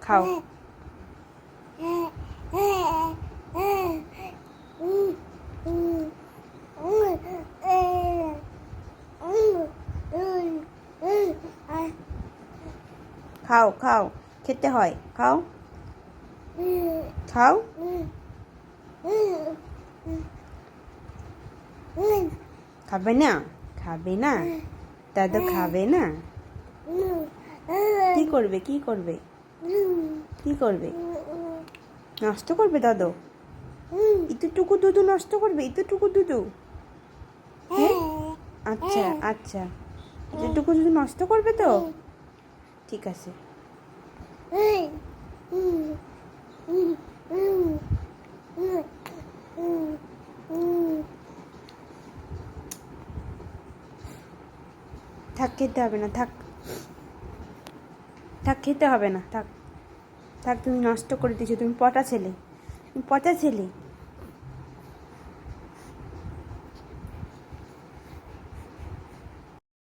খাও। খাও খাও, খেতে হয়, খাও খাও। খাবে না? খাবে না? দাদু খাবে না? কি করবে, কি করবে, কি করবে? নষ্ট করবে দাদু? এতটুকু দুধু নষ্ট করবে? এতটুকু দুধু? হ্যাঁ, আচ্ছা আচ্ছা, এতটুকু দুধু নষ্ট করবে তো? ঠিক আছে। থাক, খেতে হবে না, থাক থাক, খেতে হবে না, থাক থাক, তুমি নষ্ট করে দিয়েছো, তুমি পচা ছেলে, তুমি পচা ছেলে।